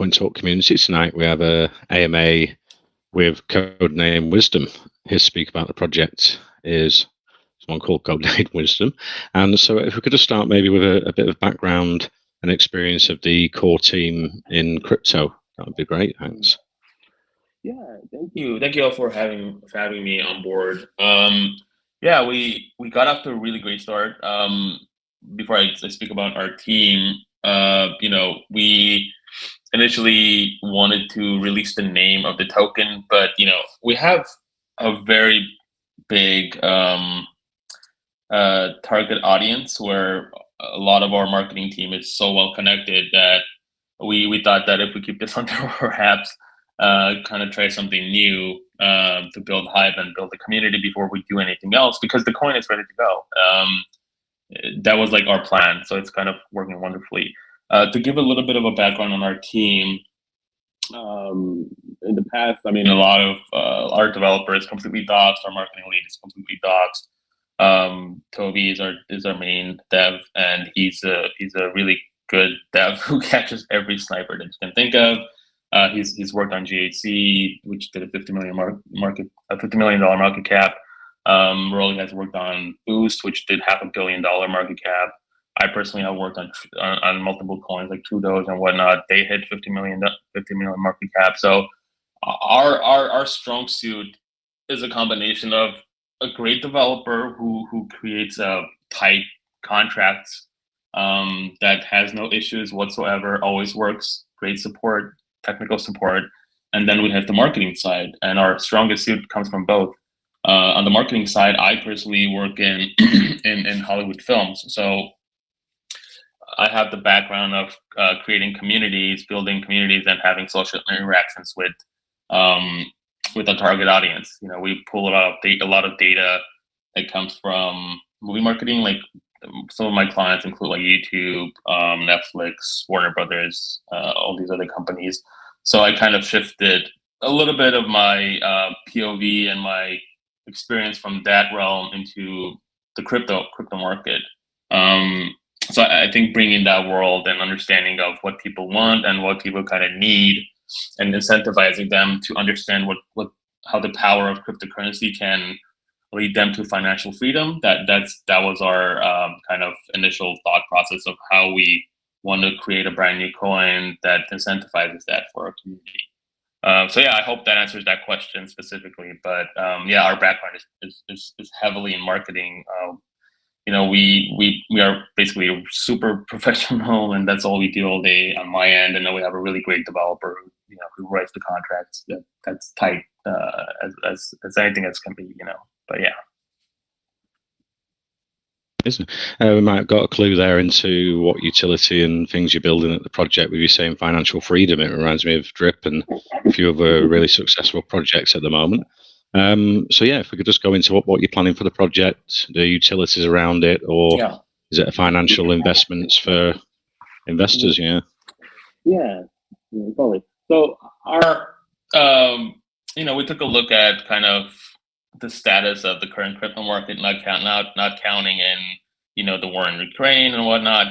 Bitcoin Talk community tonight. We have a AMA with Codename Wisdom. Here to speak about the project is someone called Codename Wisdom. And so if we could just start maybe with a bit of background and experience of the core team in crypto, that would be great. Thanks. Yeah, thank you. Thank you all for having me on board. Yeah, we got off to a really great start. Before I speak about our team, we initially wanted to release the name of the token, but we have a very big target audience where a lot of our marketing team is so well connected that we thought that if we keep this under our wraps, kind of try something new to build hype and build a community before we do anything else, because the coin is ready to go. That was like our plan, so it's kind of working wonderfully. To give a little bit of a background on our team, in the past, I mean, a lot of our developers completely doxed, our marketing lead is completely doxed. Toby is our main dev, and he's a really good dev who catches every sniper that you can think of. He's worked on GHC, which did a $50 million market cap. Rolly has worked on Boost, which did $500 million market cap. I personally have worked on multiple coins like True Doge and whatnot. They hit 50 million market cap. So our strong suit is a combination of a great developer who creates tight contracts that has no issues whatsoever, always works, great support, technical support, and then we have the marketing side, and our strongest suit comes from both. On the marketing side, I personally work in in Hollywood films, so I have the background of creating communities, building communities, and having social interactions with the target audience. We pull a lot of data that comes from movie marketing. Like some of my clients include like YouTube, Netflix, Warner Brothers, all these other companies. So I kind of shifted a little bit of my POV and my experience from that realm into the crypto market. So I think bringing that world and understanding of what people want and what people kind of need, and incentivizing them to understand how the power of cryptocurrency can lead them to financial freedom. That was our kind of initial thought process of how we want to create a brand new coin that incentivizes that for our community. So yeah, I hope that answers that question specifically. But yeah, our background is heavily in marketing. We are basically super professional, and that's all we do all day on my end. And then we have a really great developer, who writes the contracts. That's tight as anything that's can be, But yeah. We might have got a clue there into what utility and things you're building at the project. With you saying financial freedom, it reminds me of Drip and a few other really successful projects at the moment. So yeah, if we could just go into what you're planning for the project, the utilities around it, or is it a financial investments for investors? Yeah, totally. So our, we took a look at kind of the status of the current crypto market, not counting in, the war in Ukraine and whatnot.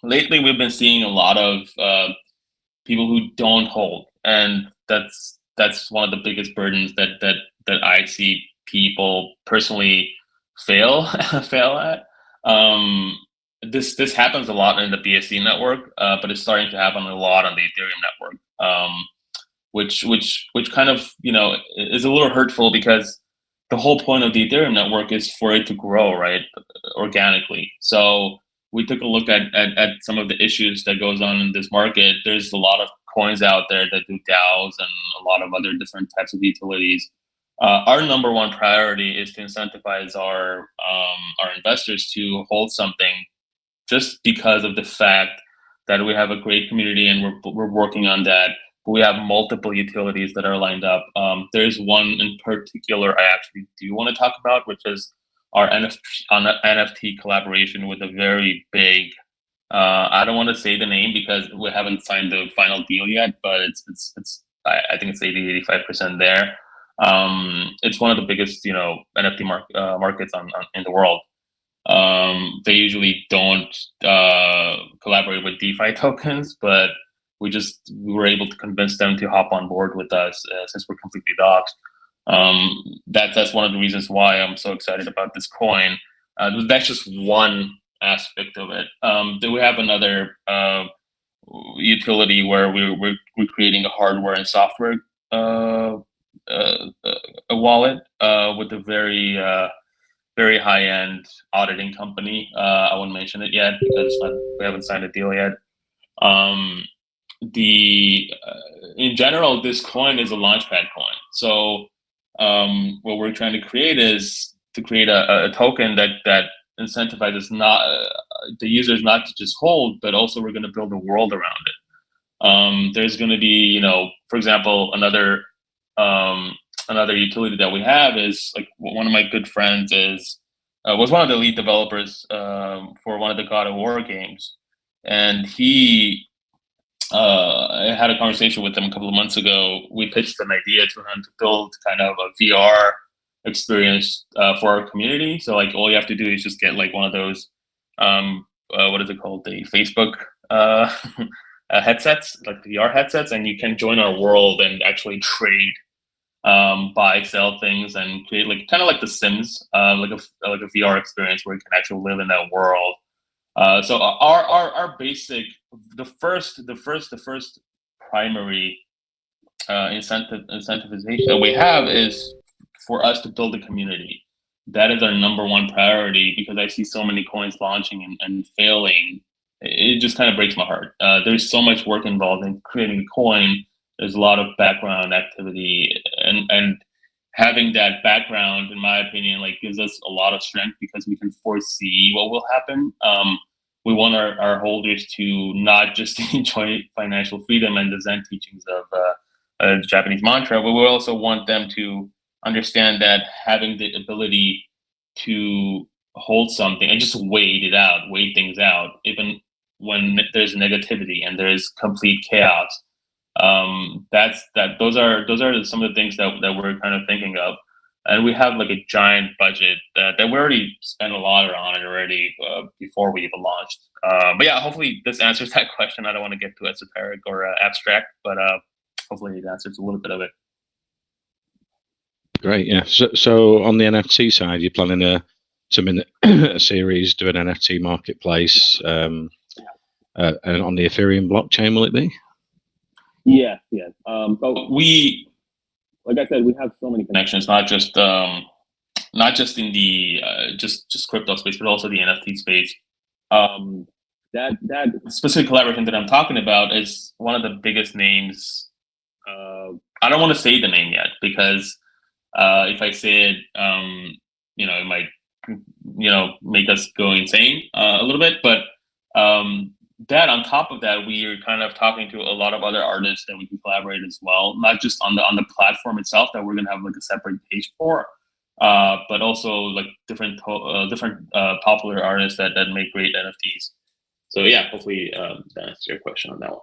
Lately, we've been seeing a lot of people who don't hold, and that's one of the biggest burdens that I see people personally fail at. This happens a lot in the BSC network, but it's starting to happen a lot on the Ethereum network, which kind of is a little hurtful, because the whole point of the Ethereum network is for it to grow, right, organically. So we took a look at some of the issues that goes on in this market. There's a lot of coins out there that do DAOs and a lot of other different types of utilities. Our number one priority is to incentivize our investors to hold something, just because of the fact that we have a great community and we're working on that. We have multiple utilities that are lined up. There's one in particular I actually do want to talk about, which is our NFT collaboration with a very big, I don't want to say the name because we haven't signed the final deal yet, but I think it's 80-85% there. It's one of the biggest, NFT markets in the world. They usually don't collaborate with DeFi tokens, but we were able to convince them to hop on board with us since we're completely doxed. That's one of the reasons why I'm so excited about this coin. That's just one aspect of it. Then we have another utility where we're creating a hardware and software a wallet with a very high end auditing company. I won't mention it yet because we haven't signed a deal yet. In general, this coin is a launchpad coin. So what we're trying to create is to create a token that incentivizes not the users not to just hold, but also we're going to build a world around it. There's going to be, for example, another utility that we have is like one of my good friends was one of the lead developers for one of the God of War games, and I had a conversation with him a couple of months ago. We pitched an idea to him to build kind of a VR experience for our community. So like all you have to do is just get like one of those what is it called, the Facebook headsets, like VR headsets, and you can join our world and actually trade, buy, sell things, and create like kind of like The Sims, like a VR experience where you can actually live in that world. So our basic the first primary incentivization that we have is for us to build a community. That is our number one priority because I see so many coins launching and failing. It just kind of breaks my heart. There's so much work involved in creating a coin. There's a lot of background activity, and having that background, in my opinion, like gives us a lot of strength because we can foresee what will happen. We want our holders to not just enjoy financial freedom and the Zen teachings of the Japanese mantra, but we also want them to understand that having the ability to hold something and just wait things out, even when there's negativity and there's complete chaos. Those are some of the things that we're kind of thinking of, and we have like a giant budget that we already spent a lot on it already before we even launched. But yeah, hopefully this answers that question. I don't want to get too esoteric or abstract, but hopefully it answers a little bit of it. Great, yeah. So on the NFT side, you're planning to mint a series, do an NFT marketplace, and on the Ethereum blockchain, will it be? Yeah. So like I said, we have so many connections, not just in the just crypto space, but also the NFT space. That specific collaboration that I'm talking about is one of the biggest names. I don't want to say the name yet because if I say it, it might make us go insane a little bit. But that on top of that, we are kind of talking to a lot of other artists that we can collaborate as well, not just on the platform itself that we're gonna have like a separate page for, but also like different popular artists that make great NFTs. So yeah, hopefully that answers your question on that one.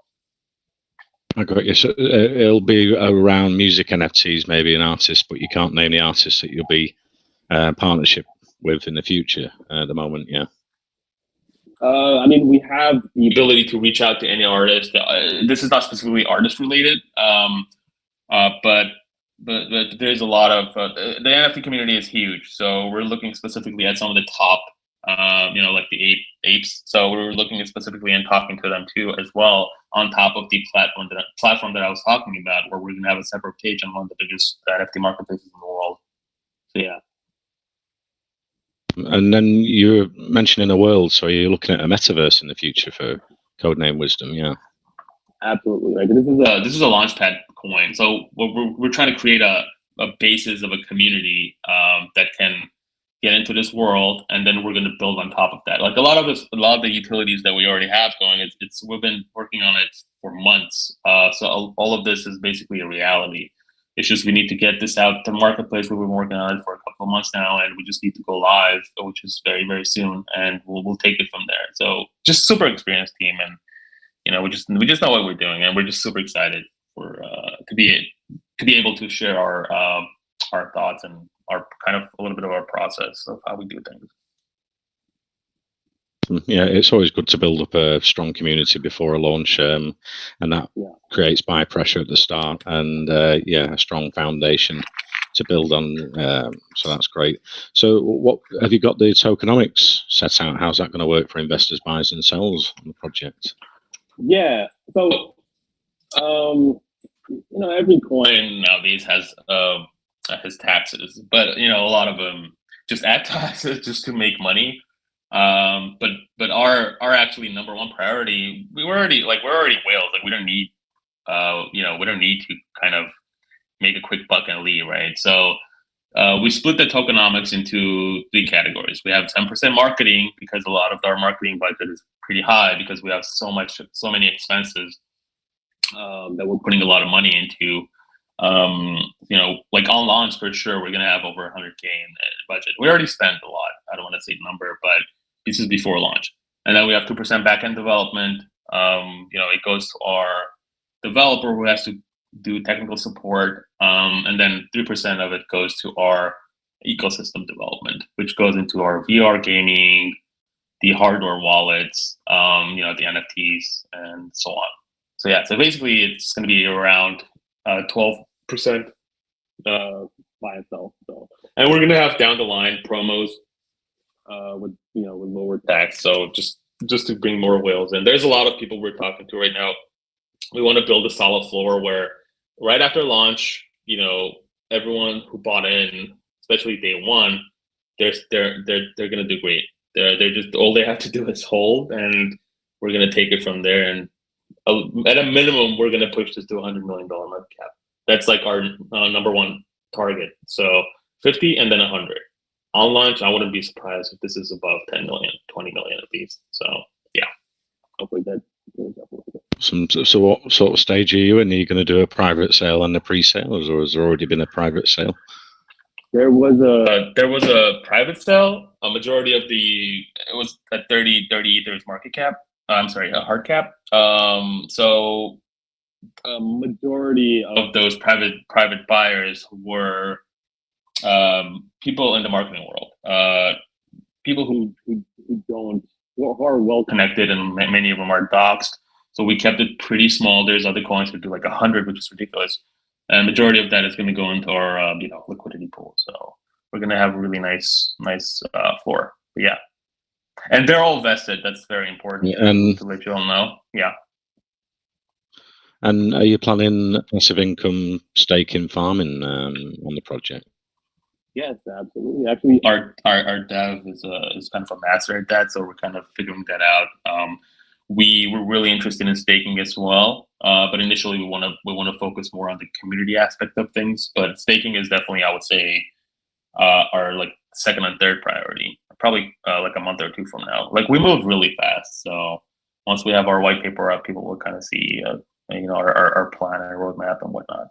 I got you. So it'll be around music NFTs, maybe an artist, but you can't name the artist that you'll be partnership with in the future at the moment. Yeah. I mean, we have the ability to reach out to any artist. This is not specifically artist related, but there's a lot of the NFT community is huge. So we're looking specifically at some of the top, like the apes. So we're looking at specifically and talking to them too as well. On top of the platform that I was talking about, where we're gonna have a separate page on one of the biggest NFT marketplaces in the world. So yeah. And then you're mentioning a world, so you're looking at a metaverse in the future for Codename Wisdom, yeah. Absolutely. Like this is a launchpad coin. So we're trying to create a basis of a community that can get into this world, and then we're going to build on top of that. Like a lot of the utilities that we already have going, we've been working on it for months. So all of this is basically a reality. It's just we need to get this out to the marketplace. We've been working on it for a couple of months now, and we just need to go live, which is very, very soon, and we'll take it from there. So just super experienced team, and we just know what we're doing, and we're just super excited for to be able to share our thoughts and our kind of a little bit of our process of how we do things. Yeah, it's always good to build up a strong community before a launch, and that creates buy pressure at the start, and a strong foundation to build on. So that's great. So, what have you got the tokenomics set out? How's that going to work for investors, buys, and sells on the project? Yeah. So, every coin nowadays has taxes, but a lot of them just add taxes just to make money. But our actually number one priority, we're already whales. Like we don't need to kind of make a quick buck and leave, right? So we split the tokenomics into 3 categories. We have 10% marketing because a lot of our marketing budget is pretty high because we have so many expenses that we're putting a lot of money into. Like on launch for sure, we're gonna have over 100K in budget. We already spent a lot. I don't want to say the number, but this is before launch. And then we have 2% backend development. It goes to our developer who has to do technical support, and then 3% of it goes to our ecosystem development, which goes into our VR gaming, the hardware wallets, the NFTs, and so on. So yeah, so basically it's going to be around 12% buy and sell. So, and we're going to have down the line promos with lower tax. So just to bring more whales in. There's a lot of people we're talking to right now. We want to build a solid floor where right after launch, everyone who bought in, especially day one, they're going to do great. They're just, all they have to do is hold, and we're going to take it from there. And at a minimum, we're going to push this to $100 million market cap. That's like our number one target. So 50 and then 100. On launch, I wouldn't be surprised if this is above 10 million, 20 million at least. So yeah, hopefully that. So what sort of stage are you in? Are you going to do a private sale and a pre-sale, or has there already been a private sale? There was a private sale. A majority of it was at 30 Ethers market cap. I'm sorry, a hard cap. So a majority of those private buyers were people in the marketing world, people who are well connected, and many of them are doxed. So we kept it pretty small. There's other coins that do like 100, which is ridiculous. And majority of that is going to go into our liquidity pool. So we're going to have a really nice floor. But yeah, and they're all vested. That's very important to let you all know. Yeah. And are you planning passive income staking farming on the project? Yes, absolutely. Actually, our dev is kind of a master at that, so we're kind of figuring that out. We were really interested in staking as well, but initially we want to focus more on the community aspect of things. But staking is definitely, I would say, our like second and third priority. Probably like a month or two from now. Like we move really fast, so once we have our white paper up, people will kind of see our plan and roadmap and whatnot.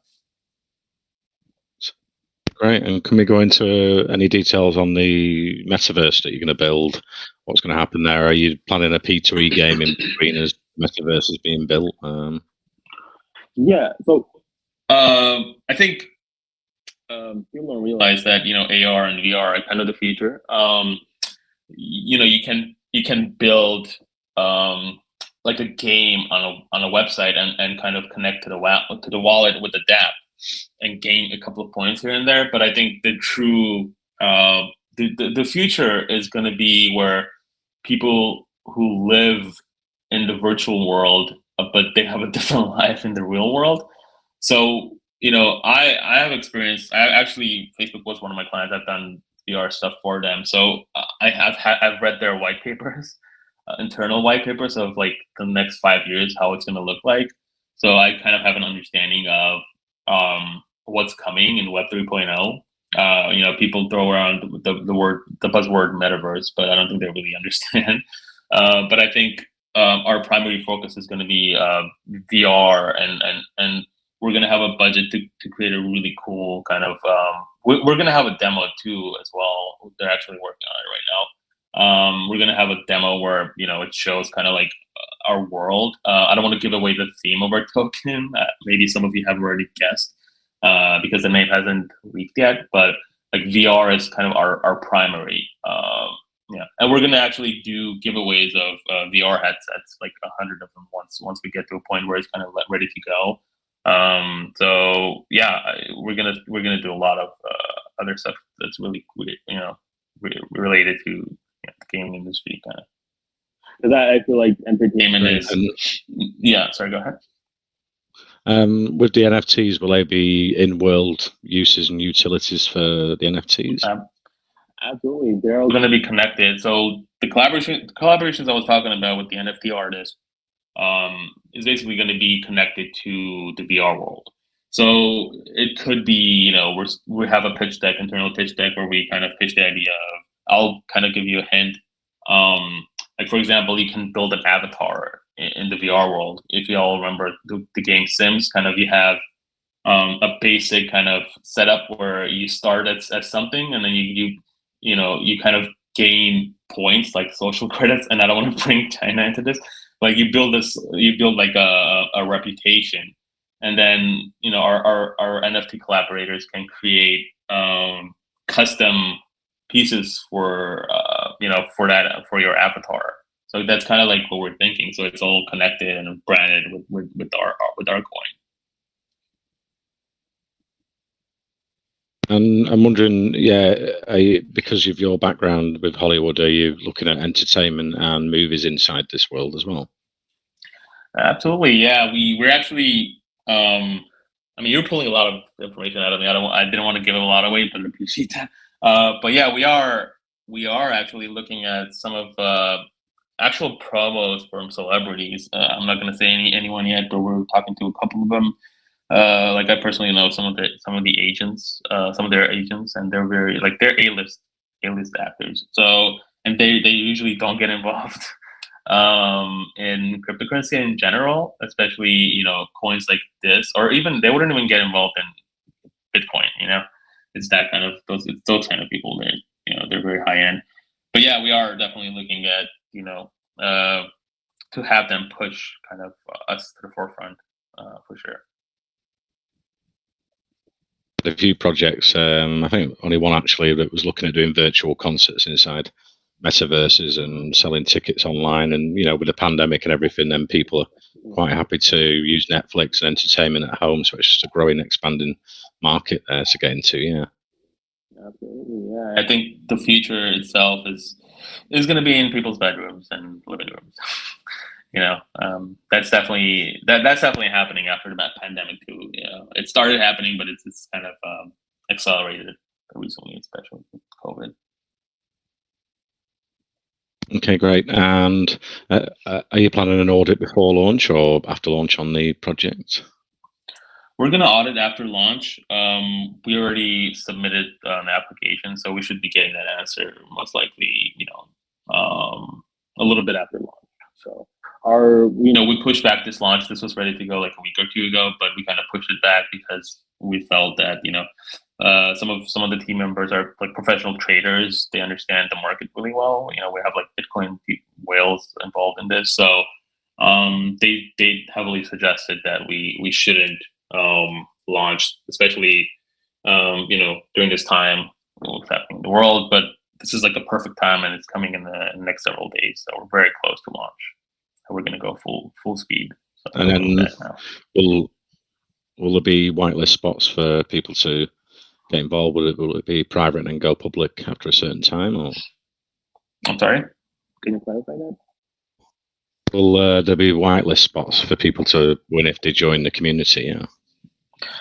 Great. And can we go into any details on the metaverse that you're going to build? What's going to happen there? Are you planning a P2E game in between as metaverse is being built? Yeah. So I think people don't realize that AR and VR are kind of the future. You can build like a game on a website and kind of connect to the wallet with the dApp and gain a couple of points here and there. But I think the true the future is going to be where people who live in the virtual world, but they have a different life in the real world. So I have experience. Facebook was one of my clients. I've done VR stuff for them. So I've read their white papers, internal white papers of like the next 5 years, how it's going to look like. So I kind of have an understanding of what's coming in Web 3.0. People throw around the buzzword metaverse, but I don't think they really understand. But I think our primary focus is going to be VR, and we're going to have a budget to create a really cool kind of. We're going to have a demo too as well. They're actually working on it right now. We're going to have a demo where it shows kind of like our world. I don't want to give away the theme of our token. Maybe some of you have already guessed because the name hasn't leaked yet. But like VR is kind of our primary Yeah, and we're gonna actually do giveaways of VR headsets, like 100 of them once we get to a point where it's kind of ready to go. So yeah, we're gonna do a lot of other stuff that's really related to the gaming industry, kind of. Because I feel like entertainment is. Yeah, sorry, go ahead. With the NFTs, will they be in-world uses and utilities for the NFTs? Absolutely, they're all going to be connected. So the collaborations I was talking about with the NFT artist is basically going to be connected to the VR world. So it could be, we have a pitch deck, internal pitch deck, where we kind of pitch the idea of. I'll kind of give you a hint. Like for example, you can build an avatar in the VR world. If you all remember the game Sims, kind of you have a basic kind of setup where you start at something, and then you kind of gain points like social credits. And I don't want to bring China into this. Like you build like a reputation, and then our NFT collaborators can create custom pieces for for your avatar. So that's kind of like what we're thinking. So it's all connected and branded with our coin. And I'm wondering, because of your background with Hollywood, are you looking at entertainment and movies inside this world as well? Absolutely, yeah. We're actually. You're pulling a lot of information out of me. I didn't want to give it a lot away, but I appreciate that. But yeah, we are actually looking at some of actual promos from celebrities. I'm not going to say anyone yet, but we're talking to a couple of them. Like I personally know some of the agents, some of their agents, and they're they're A-list actors. So, and they usually don't get involved in cryptocurrency in general, especially coins like this, or even they wouldn't even get involved in Bitcoin. It's that kind of those kind of people. They're very high end. But yeah, we are definitely looking at to have them push kind of us to the forefront for sure. A few projects, I think only one actually, that was looking at doing virtual concerts inside metaverses and selling tickets online. And with the pandemic and everything, then people are quite happy to use Netflix and entertainment at home. So it's just a growing, expanding market there to get into. Yeah, absolutely. Yeah, I think the future itself is going to be in people's bedrooms and living rooms. That's definitely happening after the pandemic too. It started happening, but it's kind of accelerated recently, especially with COVID. Okay, great. And are you planning an audit before launch or after launch on the project? We're going to audit after launch. We already submitted an application, so we should be getting that answer most likely, a little bit after launch. So we pushed back this launch. This was ready to go like a week or two ago, but we kind of pushed it back because we felt that some of the team members are like professional traders. They understand the market really well. We have like Bitcoin whales involved in this, so they heavily suggested that we shouldn't launch, especially during this time what's happening in the world. But this is like the perfect time, and it's coming in the next several days, so we're very close to launch. So we're going to go full speed. So and then will there be whitelist spots for people to get involved? Will it be private and then go public after a certain time? Or I'm sorry, can you clarify that? Will there be whitelist spots for people to win if they join the community? Yeah.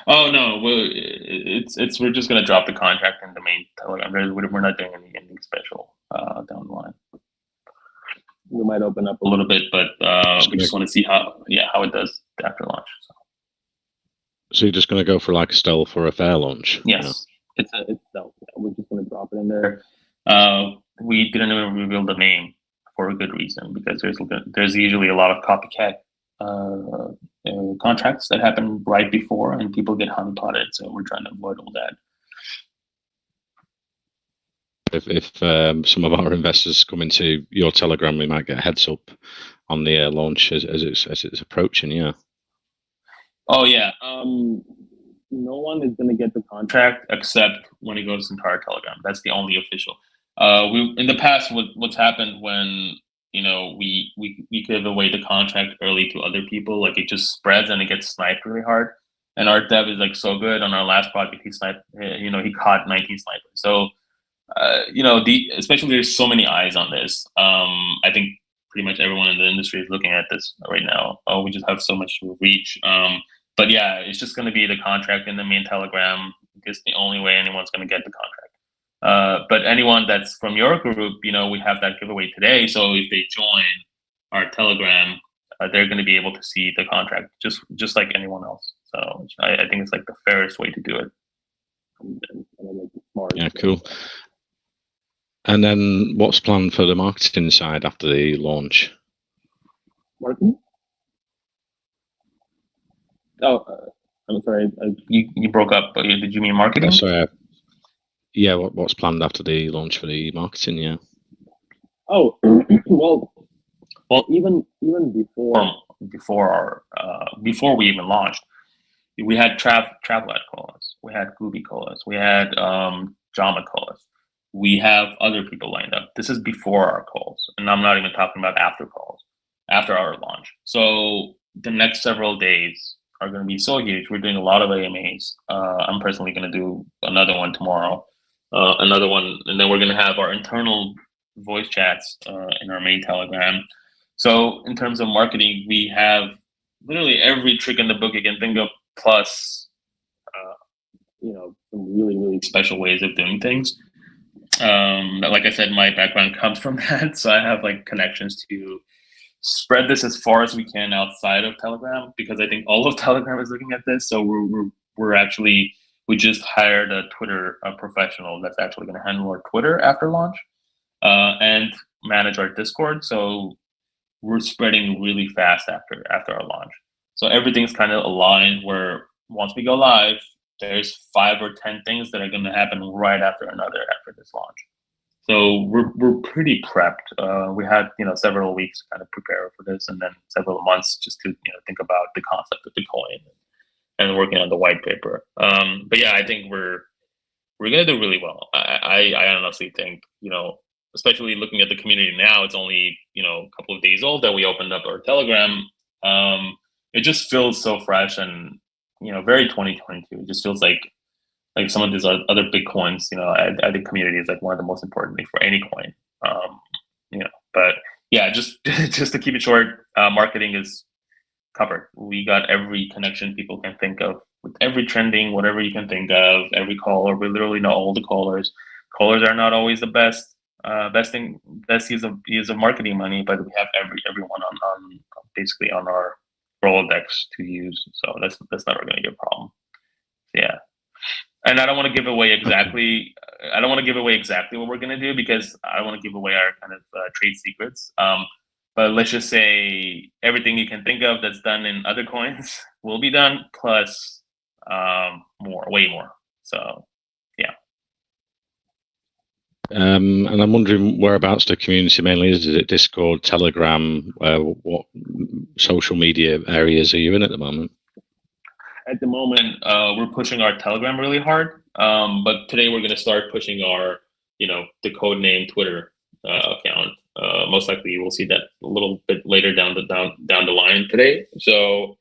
Oh no, we're just gonna drop the contract in the main Telegram. We're not doing anything special down the line. We might open up a little bit, but we just want to see how it does after launch. So you're just going to go for like a stealth or a fair launch? Yes, it's stealth. We're just going to drop it in there. We didn't even reveal the name for a good reason, because there's usually a lot of copycat contracts that happen right before, and people get honeypotted. So we're trying to avoid all that. If some of our investors come into your Telegram, we might get a heads up on the launch as it's approaching. Yeah. Oh yeah. No one is going to get the contract except when it goes into our Telegram. That's the only official. We in the past, what's happened when we give away the contract early to other people, like it just spreads and it gets sniped really hard. And our dev is like so good. On our last project, he sniped. He caught 19 snipers. So especially there's so many eyes on this. I think pretty much everyone in the industry is looking at this right now. Oh, we just have so much reach. But yeah, it's just going to be the contract in the main Telegram. It's the only way anyone's going to get the contract. But anyone that's from your group, we have that giveaway today. So if they join our Telegram, they're going to be able to see the contract just like anyone else. So I think it's like the fairest way to do it. Yeah, cool. And then what's planned for the marketing side after the launch? Marketing? Oh, I'm sorry. You broke up. But did you mean marketing? Sorry. Yeah, what's planned after the launch for the marketing? Yeah. Oh, well, even before we even launched, we had Travelite call us, we had Gooby call us, we had Jama call us. We have other people lined up. This is before our calls, and I'm not even talking about after calls, after our launch. So the next several days are going to be so huge. We're doing a lot of AMAs. I'm personally going to do another one tomorrow, another one, and then we're going to have our internal voice chats in our main Telegram. So in terms of marketing, we have literally every trick in the book you can think of, plus some really, really special ways of doing things. Like I said, my background comes from that, so I have like connections to spread this as far as we can outside of Telegram, because I think all of Telegram is looking at this. So we just hired a Twitter professional that's actually going to handle our Twitter after launch and manage our Discord. So we're spreading really fast after our launch. So everything's kind of aligned where once we go live, there's 5 or 10 things that are going to happen right after another after this launch. So we're pretty prepped. We had several weeks to kind of prepare for this, and then several months just to think about the concept of the coin and working on the white paper. But yeah, I think we're gonna do really well. I honestly think especially looking at the community now, it's only a couple of days old that we opened up our Telegram. It just feels so fresh and very 2022. It just feels like some of these other big coins. I think community is like one of the most important things for any coin. But yeah, just to keep it short, marketing is covered. We got every connection people can think of, with every trending, whatever you can think of, every caller. We literally know all the callers. Callers are not always the best use of marketing money, but we have everyone on basically on our Rolodex to use. So that's never going to be a problem. Yeah. And I don't want to give away exactly. What we're going to do, because I don't want to give away our kind of trade secrets. But let's just say everything you can think of that's done in other coins will be done, plus way more. So yeah. And I'm wondering whereabouts the community mainly is. Is it Discord, Telegram? What social media areas are you in at the moment? At the moment, we're pushing our Telegram really hard. But today we're going to start pushing our, the Codename Twitter account. Most likely we'll see that a little bit later down the line today. So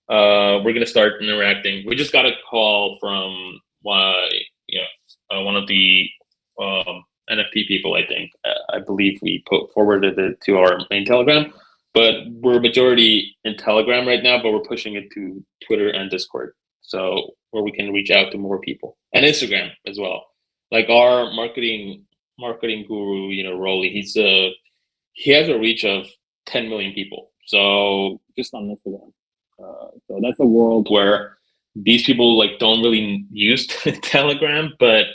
we're going to start interacting. We just got a call from one of the NFT people. I believe we forwarded it to our main Telegram. But we're majority in Telegram right now, but we're pushing it to Twitter and Discord, so where we can reach out to more people, and Instagram as well. Like our marketing guru, Rolly, he has a reach of 10 million people. So just on Instagram. So that's a world where these people don't really use Telegram, but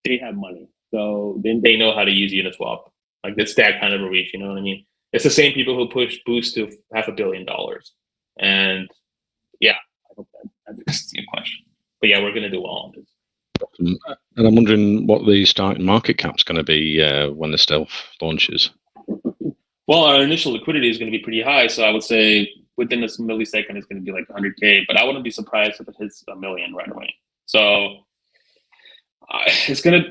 they have money, so then they know how to use Uniswap. Like it's that kind of a reach. You know what I mean? It's the same people who push Boost to $500 million. And yeah, I hope that answers your question. But yeah, we're going to do well on this. And I'm wondering what the starting market cap's going to be when the stealth launches. Well, our initial liquidity is going to be pretty high. So I would say within this millisecond, it's going to be like 100K. But I wouldn't be surprised if it hits $1 million right away. So It's gonna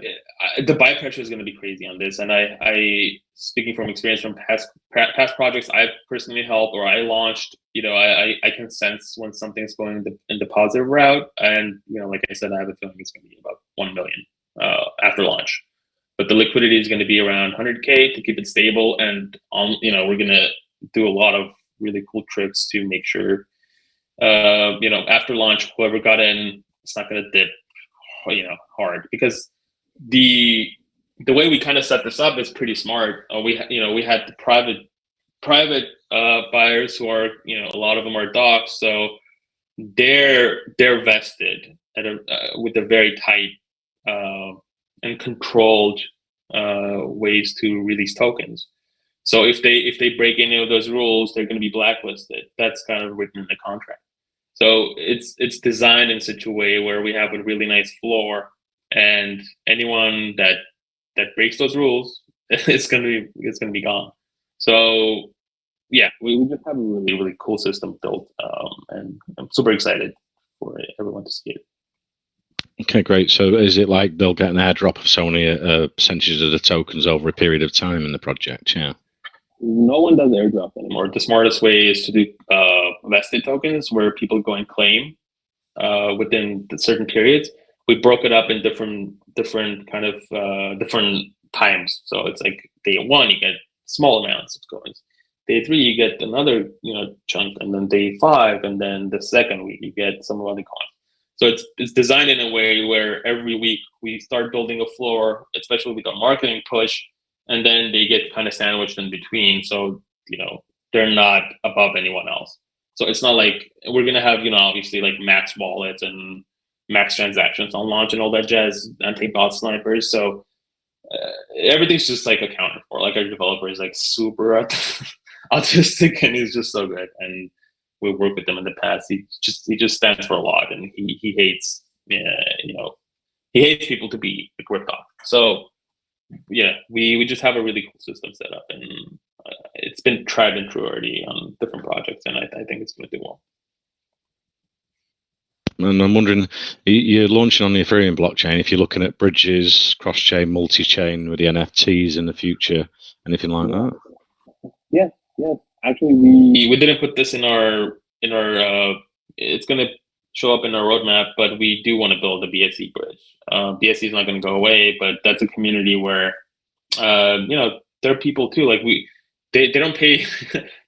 the buy pressure is gonna be crazy on this, and I speaking from experience from past projects I've personally helped or I launched, I can sense when something's going in the positive route, and like I said, I have a feeling it's gonna be about 1 million after launch, but the liquidity is going to be around 100K to keep it stable, and we're gonna do a lot of really cool tricks to make sure after launch, whoever got in, it's not going to dip hard, because the way we kind of set this up is pretty smart. We had the private buyers who are a lot of them are docs, so they're vested with a very tight and controlled ways to release tokens. So if they break any of those rules, they're going to be blacklisted. That's kind of written in the contract. So it's designed in such a way where we have a really nice floor, and anyone that breaks those rules, it's gonna be gone. So yeah, we just have a really, really cool system built, and I'm super excited for everyone to see it. Okay, great. So is it like they'll get an airdrop of so many percentage of the tokens over a period of time in the project? Yeah. No one does airdrop anymore. The smartest way is to do vested tokens, where people go and claim within the certain periods. We broke it up in different kind of different times. So it's like day 1, you get small amounts of coins. Day 3, you get another chunk, and then day 5, and then the second week you get some other coins. So it's designed in a way where every week we start building a floor, especially with our marketing push, and then they get kind of sandwiched in between. So they're not above anyone else. So it's not like we're gonna have obviously like max wallets and max transactions on launch and all that jazz, anti-bot snipers. So everything's just like accounted for. Like, our developer is like super autistic, and he's just so good. And we worked with him in the past. He just stands for a lot, and he hates he hates people to be ripped off. So yeah, we just have a really cool system set up, and it's been tried and true already on different projects, and I think it's going to do well. And I'm wondering, you're launching on the Ethereum blockchain. If you're looking at bridges, cross-chain, multi-chain with the NFTs in the future, anything like that? Yeah. Actually, we didn't put this in our it's going to show up in our roadmap, but we do want to build a BSC bridge. BSC is not going to go away, but that's a community where there are people too. Like they don't pay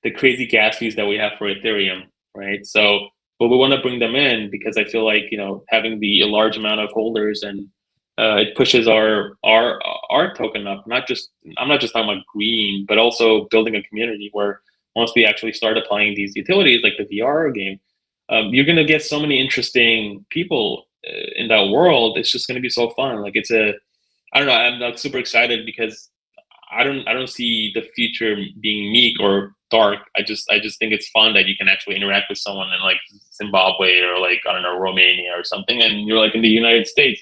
the crazy gas fees that we have for Ethereum, right? So, but we want to bring them in, because I feel like having a large amount of holders, and it pushes our token up. I'm not just talking about green, but also building a community where once we actually start applying these utilities, like the VR game, you're going to get so many interesting people in that world. It's just going to be so fun. Like, I don't know. I'm like super excited, because I don't see the future being meek or dark. I just think it's fun that you can actually interact with someone in like Zimbabwe or like, I don't know, Romania or something, and you're like in the United States.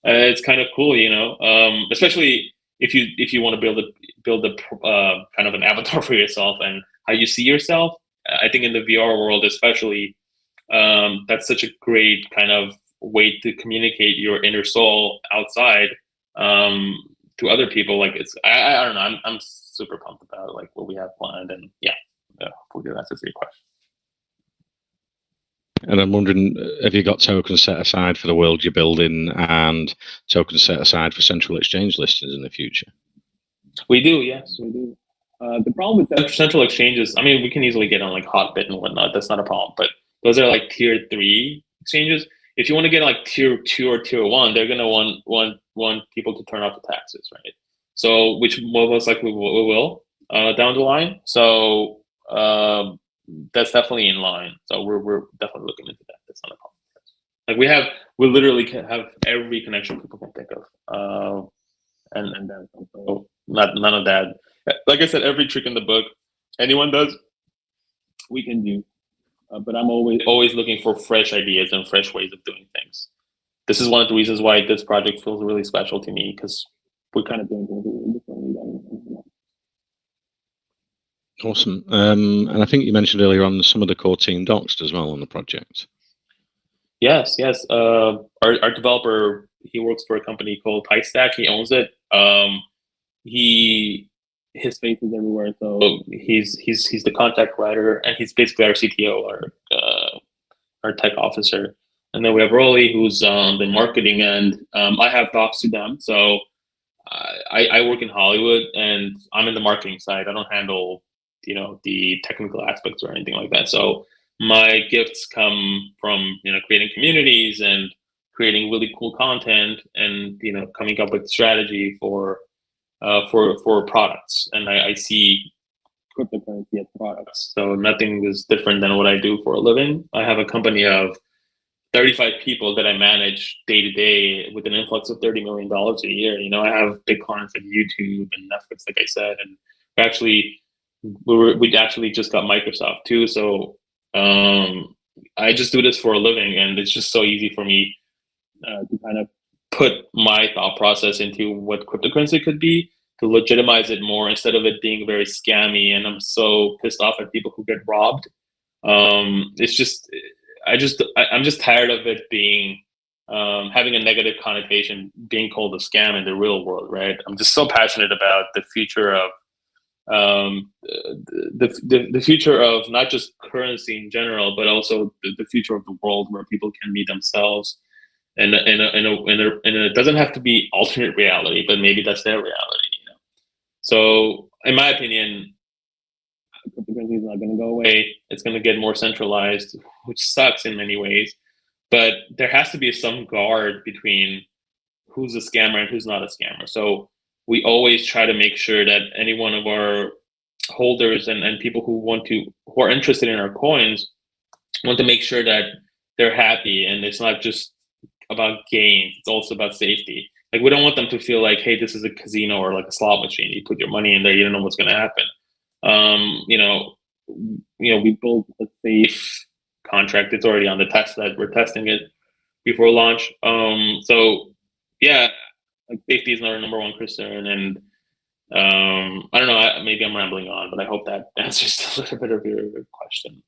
It's kind of cool, especially if you want to build a kind of an avatar for yourself and how you see yourself. I think in the VR world, especially, that's such a great kind of way to communicate your inner soul outside to other people. Like, I don't know. I'm super pumped about like what we have planned, and yeah, hopefully that answers your question. And I'm wondering, have you got tokens set aside for the world you're building, and tokens set aside for central exchange listings in the future? We do, yes, we do. The problem with central exchanges, I mean, we can easily get on like Hotbit and whatnot. That's not a problem. But those are like tier 3 exchanges. If you want to get like tier 2 or tier 1, they're gonna want people to turn off the taxes, right? So, which most likely we will down the line. So that's definitely in line. So we're definitely looking into that. That's not a problem. Like, we literally have every connection people can think of, and then so none of that. Like I said, every trick in the book anyone does, we can do. But I'm always looking for fresh ideas and fresh ways of doing things. This is one of the reasons why this project feels really special to me, because we're kind of doing things differently. Awesome. And I think you mentioned earlier on some of the core team doxed as well on the project. Yes. Our developer he works for a company called Stack. He owns it. His face is everywhere, so he's the contact writer, and he's basically our CTO, our tech officer. And then we have Rolly, who's on the marketing end. I have talks to them, so I work in Hollywood, and I'm in the marketing side. I don't handle, the technical aspects or anything like that. So my gifts come from, creating communities and creating really cool content, and coming up with strategy for products. And I see cryptocurrency as products. So nothing is different than what I do for a living. I have a company of 35 people that I manage day to day with an influx of $30 million a year. I have big clients like YouTube and Netflix, like I said, and we actually just got Microsoft too. So I just do this for a living, and it's just so easy for me to kind of put my thought process into what cryptocurrency could be, to legitimize it more instead of it being very scammy. And I'm so pissed off at people who get robbed. It's just, I'm just tired of it being having a negative connotation, being called a scam in the real world, right? I'm just so passionate about the future of the future of not just currency in general, but also the future of the world where people can be themselves. And it doesn't have to be alternate reality, but maybe that's their reality. So, in my opinion, cryptocurrency is not going to go away. It's going to get more centralized, which sucks in many ways. But there has to be some guard between who's a scammer and who's not a scammer. So we always try to make sure that any one of our holders and people who are interested in our coins want to make sure that they're happy, and it's not just about gains. It's also about safety. Like, we don't want them to feel like, hey, this is a casino or like a slot machine. You put your money in there, you don't know what's going to happen. We built a safe contract. It's already on the test that we're testing it before launch. So yeah, like, safety is our number one concern. And I don't know, maybe I'm rambling on, but I hope that answers a little bit of your question.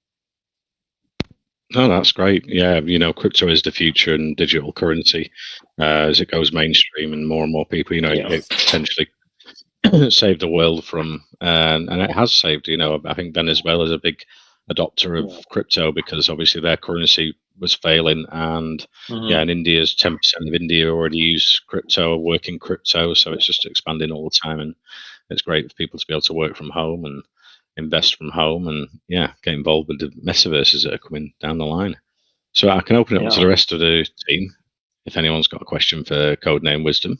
No, that's great. Yeah, crypto is the future, and digital currency, as it goes mainstream and more people, it potentially saved the world from, and it has saved. I think Venezuela is a big adopter of crypto because obviously their currency was failing, and and India's 10% of India already use crypto, working crypto, so it's just expanding all the time, and it's great for people to be able to work from home and invest from home, and get involved with the metaverses that are coming down the line. So I can open it up to the rest of the team. If anyone's got a question for Codename Wisdom,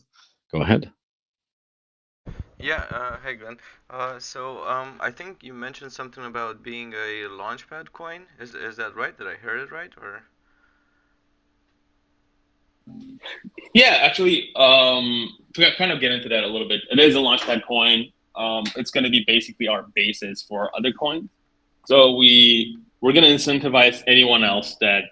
go ahead. Yeah, hey Glenn. I think you mentioned something about being a launchpad coin. Is that right? Did I hear it right, or? Yeah, actually, to kind of get into that a little bit, it is a launchpad coin. It's going to be basically our basis for other coins. So we're going to incentivize anyone else that,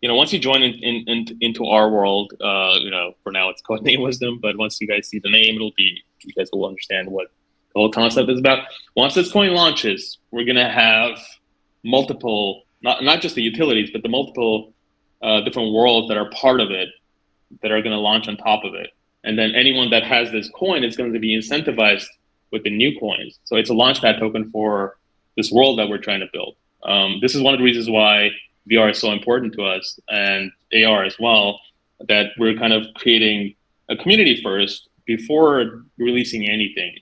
once you join into our world, for now it's Codename Wisdom, but once you guys see the name, you guys will understand what the whole concept is about. Once this coin launches, we're going to have multiple, not just the utilities, but the multiple different worlds that are part of it, that are going to launch on top of it. And then anyone that has this coin is going to be incentivized with the new coins. So it's a launchpad token for this world that we're trying to build. This is one of the reasons why VR is so important to us, and AR as well, that we're kind of creating a community first before releasing anything,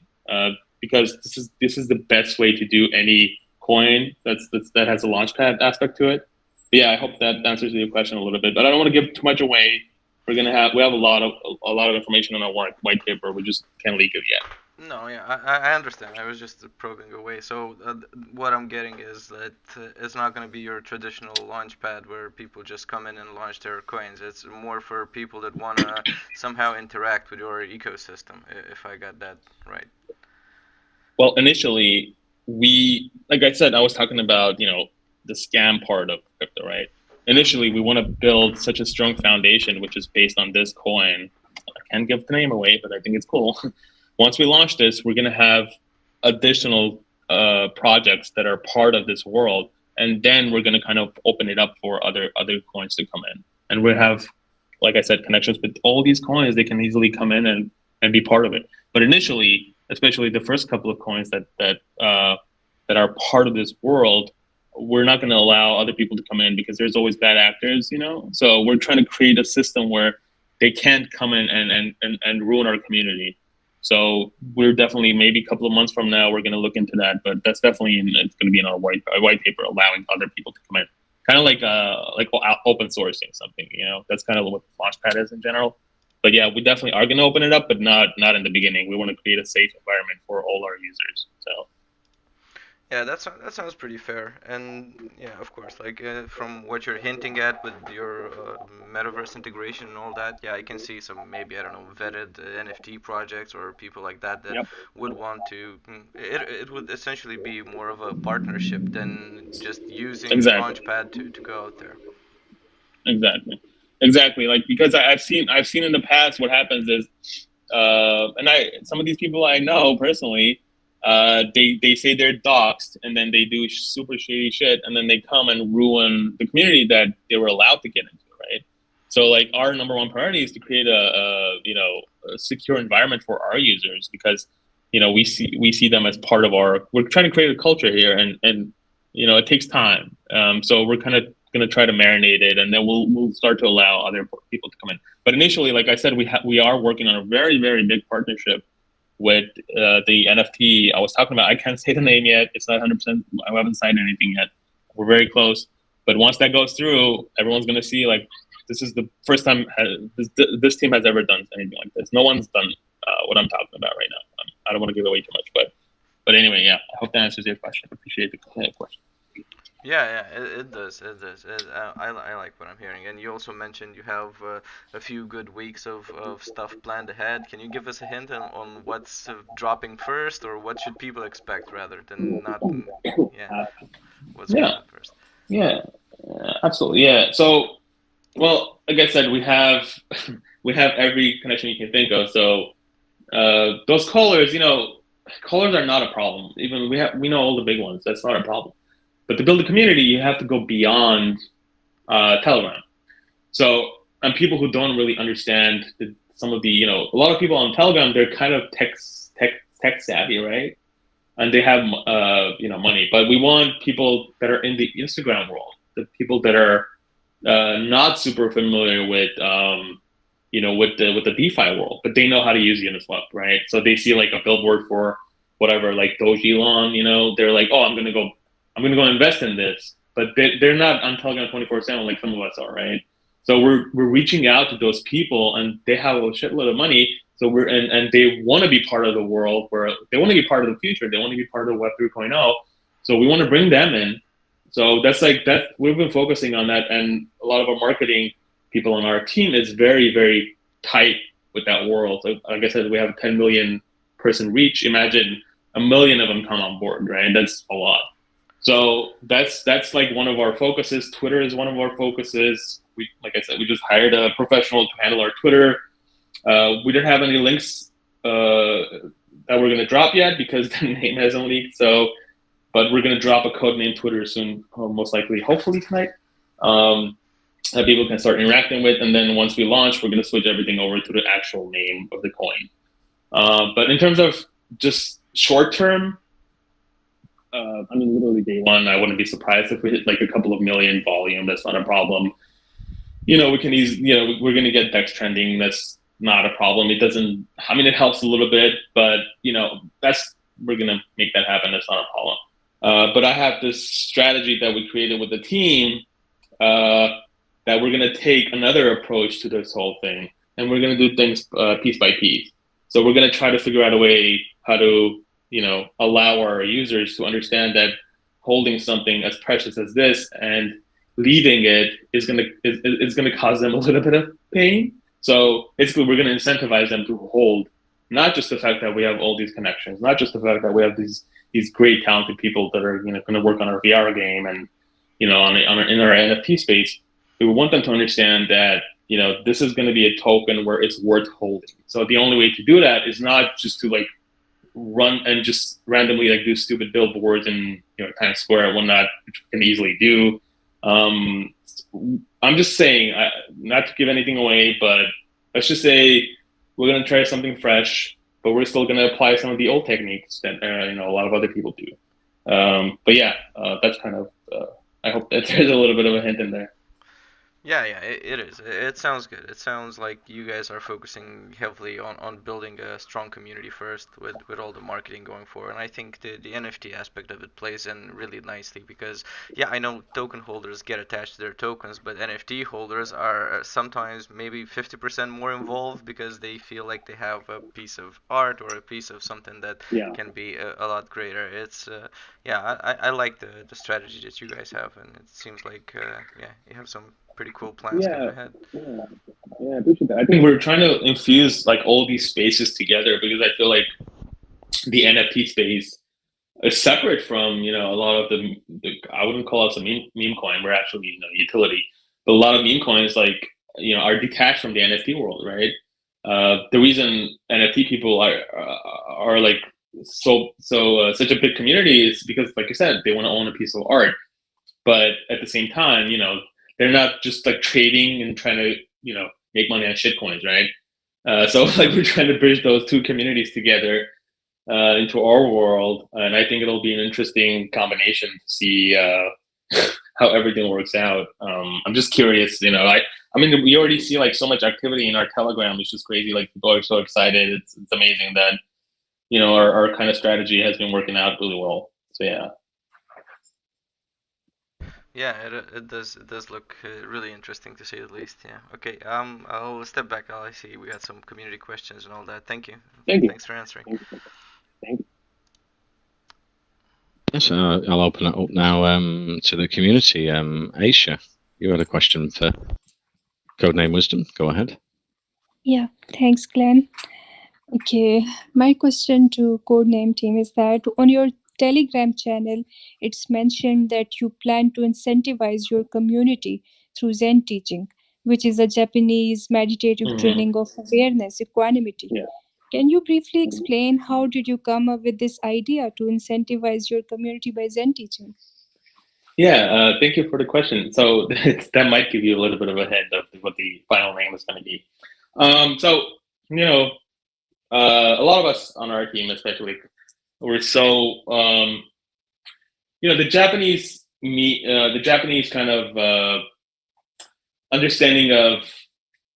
because this is the best way to do any coin that has a launchpad aspect to it. But yeah, I hope that answers your question a little bit, but I don't want to give too much away. We have a lot of information on our white paper. We just can't leak it yet. No, yeah, I understand. I was just probing away. So what I'm getting is that it's not going to be your traditional launchpad where people just come in and launch their coins. It's more for people that want to somehow interact with your ecosystem, if I got that right. Well, initially, like I said, I was talking about, the scam part of crypto, right? Initially, we want to build such a strong foundation, which is based on this coin. I can't give the name away, but I think it's cool. Once we launch this, we're going to have additional projects that are part of this world, and then we're going to kind of open it up for other coins to come in. And we have like I said, connections with all these coins, they can easily come in and be part of it. But initially, especially the first couple of coins that are part of this world, we're not going to allow other people to come in because there's always bad actors, you know. So we're trying to create a system where they can't come in and ruin our community. So we're definitely, maybe a couple of months from now, we're going to look into that. But that's definitely it's going to be in our white paper, allowing other people to come in, kind of like open sourcing something, you know. That's kind of what Launchpad is in general. But yeah, we definitely are going to open it up, but not in the beginning. We want to create a safe environment for all our users. So. Yeah, that sounds pretty fair. And yeah, of course, like from what you're hinting at with your metaverse integration and all that, yeah, I can see some, maybe, I don't know, vetted NFT projects or people like that Yep. would want to. It would essentially be more of a partnership than just using Exactly. Launchpad to go out there. Exactly. Like, because I've seen in the past what happens is, and some of these people I know personally, they say they're doxxed, and then they do super shady shit, and then they come and ruin the community that they were allowed to get into, right? So like, our number one priority is to create a secure environment for our users, because we see them as part of our. We're trying to create a culture here, and it takes time. So we're kind of going to try to marinate it, and then we'll start to allow other people to come in. But initially, like I said, we are working on a very, very big partnership with the NFT I was talking about. I can't say the name yet. It's not 100%. I haven't signed anything yet. We're very close. But once that goes through, everyone's going to see, like, this is the first time this team has ever done anything like this. No one's done what I'm talking about right now. I don't want to give away too much, but anyway, yeah. I hope that answers your question. I appreciate the question. Yeah, it does. I like what I'm hearing. And you also mentioned you have a few good weeks of stuff planned ahead. Can you give us a hint on what's dropping first, or what should people expect rather than not? Yeah, what's coming out first? Yeah, absolutely. Yeah. So, well, like I said, we have every connection you can think of. So those callers, callers are not a problem. Even we know all the big ones. That's not a problem. But to build a community, you have to go beyond Telegram. So, and people who don't really understand some of the, a lot of people on Telegram, they're kind of tech savvy, right? And they have, money. But we want people that are in the Instagram world, the people that are not super familiar with, with the DeFi world, but they know how to use Uniswap, right? So they see like a billboard for whatever, like Dogelon, they're like, oh, I'm gonna go invest in this, but they're not on Telegram 24/7 like some of us are, right? So we're reaching out to those people, and they have a shitload of money. So and they want to be part of the world, where they want to be part of the future. They want to be part of Web 3.0. So we want to bring them in. So that's we've been focusing on that, and a lot of our marketing people on our team is very, very tight with that world. So, like I said, we have a 10 million person reach. Imagine 1 million of them come on board, right? That's a lot. So that's like one of our focuses. Twitter is one of our focuses. Like I said, we just hired a professional to handle our Twitter. We don't have any links that we're going to drop yet because the name hasn't leaked. So, but we're going to drop a Codename Twitter soon, most likely, hopefully tonight, that people can start interacting with. And then once we launch, we're going to switch everything over to the actual name of the coin. But in terms of just short term, literally day one, I wouldn't be surprised if we hit like a couple of million volume. That's not a problem. We can we're going to get DEX trending. That's not a problem. It doesn't, it helps a little bit, but we're going to make that happen. That's not a problem. But I have this strategy that we created with the team, that we're going to take another approach to this whole thing. And we're going to do things piece by piece. So we're going to try to figure out a way how to, allow our users to understand that holding something as precious as this and leaving it is going to cause them a little bit of pain. So basically, we're going to incentivize them to hold, not just the fact that we have all these connections, not just the fact that we have these great talented people that are going to work on our VR game and in our NFT space. We want them to understand that this is going to be a token where it's worth holding. So the only way to do that is not just to like run and just randomly like do stupid billboards in Times Square and whatnot, which we can easily do. I'm just saying, not to give anything away, but let's just say we're going to try something fresh, but we're still going to apply some of the old techniques that a lot of other people do. But yeah, that's kind of. I hope that there's a little bit of a hint in there. Yeah, it is. It sounds good. It sounds like you guys are focusing heavily on building a strong community first with all the marketing going forward. And I think the NFT aspect of it plays in really nicely because, yeah, I know token holders get attached to their tokens, but NFT holders are sometimes maybe 50% more involved because they feel like they have a piece of art or a piece of something that can be a lot greater. It's, yeah, I like the strategy that you guys have, and it seems like, yeah, you have some pretty cool plans coming ahead. I appreciate that. I think we're trying to infuse like all these spaces together because I feel like the NFT space is separate from a lot of the I wouldn't call us a meme coin. We're actually utility, but a lot of meme coins like are detached from the NFT world, right? The reason NFT people are like such a big community is because, like I said, they want to own a piece of art, but at the same time, they're not just like trading and trying to make money on shit coins, right? So like we're trying to bridge those two communities together into our world, and I think it'll be an interesting combination to see how everything works out. I'm just curious, I mean, we already see like so much activity in our Telegram, which is crazy. Like people are so excited. It's amazing that our kind of strategy has been working out really well. So yeah. Yeah, it does look really interesting to say the least. Yeah. Okay. I'll step back. I see we got some community questions and all that. Thank you. Thank you. Thanks for answering. Thank you. Yes, I'll open it up now to the community. Aisha, you had a question for Codename Wisdom. Go ahead. Yeah, thanks, Glenn. Okay, my question to Codename team is that on your Telegram channel, it's mentioned that you plan to incentivize your community through Zen teaching, which is a Japanese meditative training of awareness, equanimity. Yeah. Can you briefly explain how did you come up with this idea to incentivize your community by Zen teaching? Yeah, thank you for the question. So that might give you a little bit of a hint of what the final name is going to be. So a lot of us on our team, especially, we're so the Japanese kind of understanding of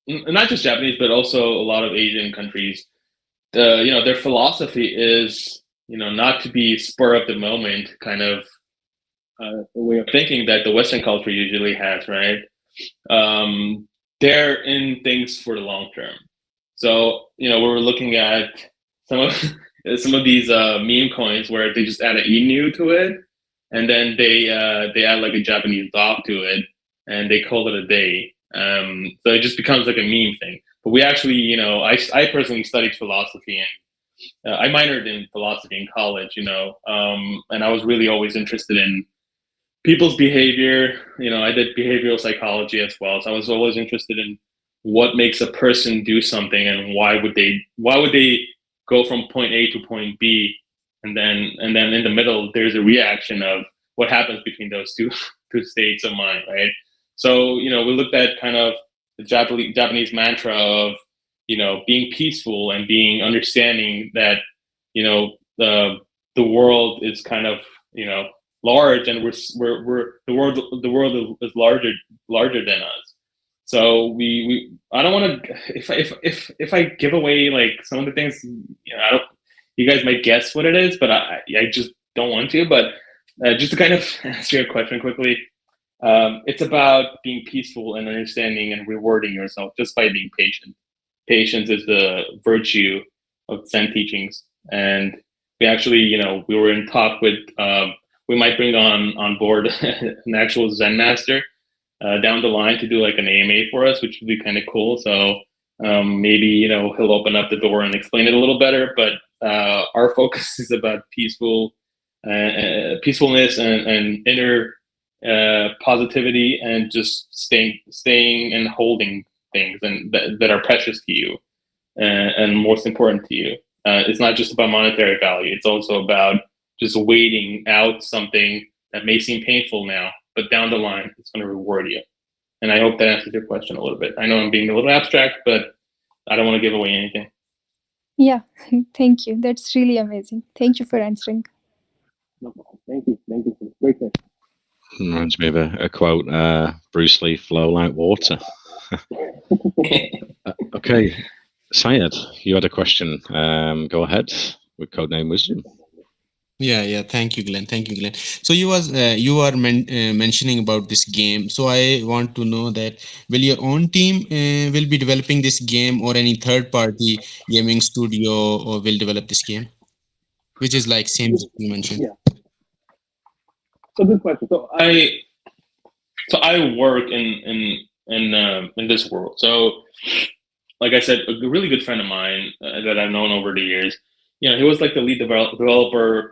not just Japanese, but also a lot of Asian countries. Their philosophy is not to be spur of the moment kind of way of thinking that the Western culture usually has, right? They're in things for the long term. So we're looking at some of these meme coins where they just add an inu to it, and then they add like a Japanese dog to it, and they call it a day. So it just becomes like a meme thing. But we actually, I personally studied philosophy, and I minored in philosophy in college, and I was really always interested in people's behavior. I did behavioral psychology as well, so I was always interested in what makes a person do something and why would they go from point A to point B, and then in the middle there's a reaction of what happens between those two states of mind, right? So we looked at kind of the Japanese mantra of being peaceful and being understanding that the world is kind of large, and we're the world is larger than us. So we I don't want to, if I give away like some of the things, you guys might guess what it is, but I just don't want to. But just to kind of answer your question quickly, it's about being peaceful and understanding and rewarding yourself just by being patient. Patience is the virtue of Zen teachings, and we actually we were in talk with we might bring on board an actual Zen master down the line to do like an AMA for us, which would be kind of cool. So maybe he'll open up the door and explain it a little better. But our focus is about peacefulness and inner positivity, and just staying and holding things and that are precious to you and most important to you. It's not just about monetary value. It's also about just waiting out something that may seem painful now, but down the line, it's going to reward you. And I hope that answers your question a little bit. I know I'm being a little abstract, but I don't want to give away anything. Yeah, thank you. That's really amazing. Thank you for answering. No problem. Thank you. Thank you for the great question. Reminds me of a quote, Bruce Lee, flow like water. Okay, Syed, you had a question. Go ahead with Codename Wisdom. Yeah. Thank you, Glenn. So you are mentioning about this game. So I want to know that will your own team will be developing this game, or any third-party gaming studio or will develop this game, which is like same as you mentioned? Yeah. So good question. So I work in this world. So like I said, a really good friend of mine that I've known over the years, he was like the lead developer,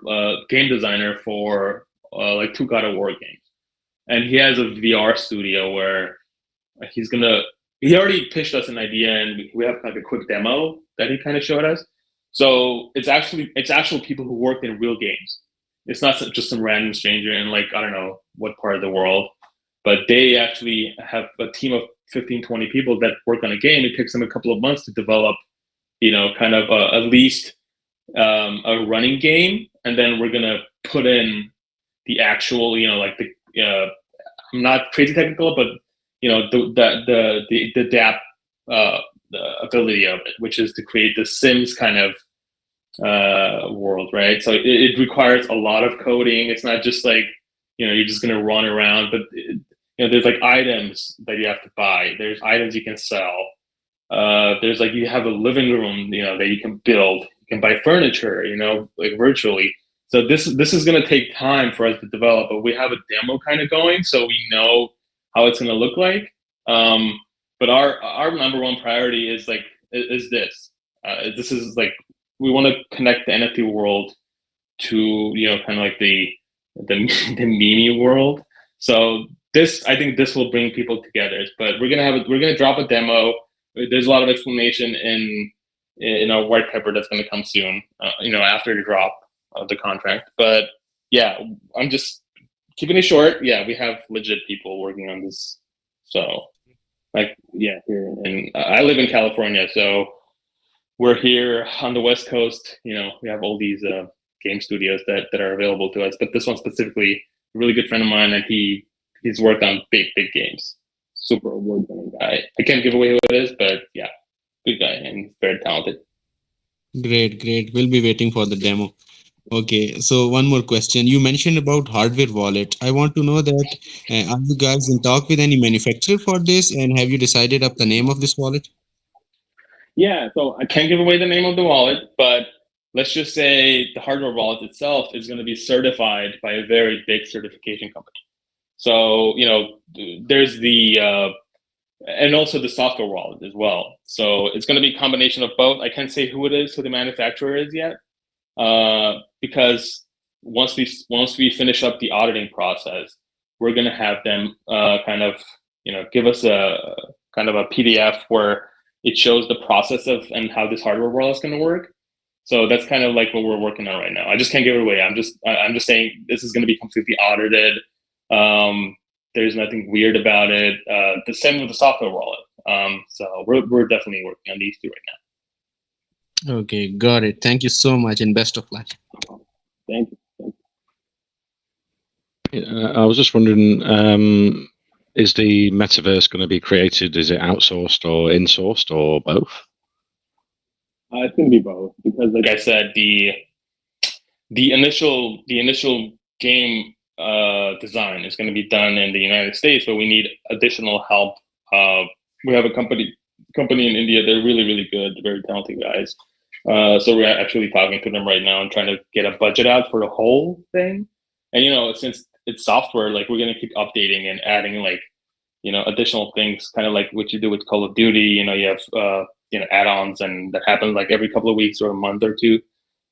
game designer for like 2 God of War games. And he has a VR studio where he already pitched us an idea, and we have like a quick demo that he kind of showed us. So it's actual people who worked in real games. It's not just some random stranger in like, I don't know what part of the world, but they actually have a team of 15, 20 people that work on a game. It takes them a couple of months to develop, kind of at least a running game. And then we're going to put in the actual, like I'm not crazy technical, but the DApp the ability of it, which is to create the Sims kind of world, right? So it requires a lot of coding. It's not just like you're just gonna run around, but there's like items that you have to buy. There's items you can sell. There's like you have a living room, that you can build. You can buy furniture, like virtually. So this is gonna take time for us to develop, but we have a demo kind of going, so we know how it's gonna look like. But our number one priority is this. This is like we want to connect the NFT world to kind of like the meme world. So I think this will bring people together. But we're gonna drop a demo. There's a lot of explanation in our white paper that's gonna come soon. After the drop of the contract. But yeah, I'm just keeping it short. Yeah, we have legit people working on this. So here, and I live in California, so we're here on the West Coast. We have all these game studios that are available to us, but this one specifically, a really good friend of mine, and he's worked on big games. Super award-winning guy. I can't give away who it is, but yeah, good guy and very talented. Great. We'll be waiting for the demo. Okay, so one more question. You mentioned about hardware wallet. I want to know that are you guys in talk with any manufacturer for this, and have you decided up the name of this wallet? Yeah, so I can't give away the name of the wallet, but let's just say the hardware wallet itself is going to be certified by a very big certification company. So, there's and also the software wallet as well. So it's going to be a combination of both. I can't say who it is, who the manufacturer is yet, because once we finish up the auditing process, we're going to have them kind of, give us a kind of a PDF where it shows the process of and how this hardware wallet is going to work. So that's kind of like what we're working on right now. I just can't give it away. I'm just saying this is going to be completely audited. There's nothing weird about it. The same with the software wallet. So we're definitely working on these two right now. Okay, got it. Thank you so much, and best of luck. Thank you. I was just wondering, is the metaverse going to be created? Is it outsourced or insourced or both? It's going to be both, because, like I said, the initial game design is going to be done in the United States, but we need additional help. We have a company in India. They're really, really good, very talented guys. So we're actually talking to them right now and trying to get a budget out for the whole thing. And since it's software, like we're going to keep updating and adding additional things, kind of like what you do with Call of Duty. You have add-ons, and that happens like every couple of weeks or a month or two.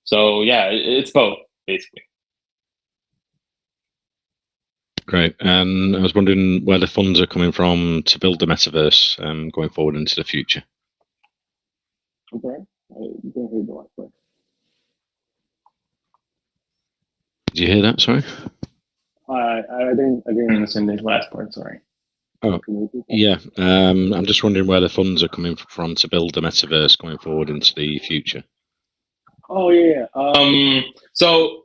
So yeah, it's both basically. Great. And I was wondering where the funds are coming from to build the metaverse going forward into the future. Okay. I didn't hear the last part. Did you hear that? Sorry. I didn't understand the last part. Sorry. Oh, yeah. I'm just wondering where the funds are coming from to build the metaverse going forward into the future. Oh yeah. So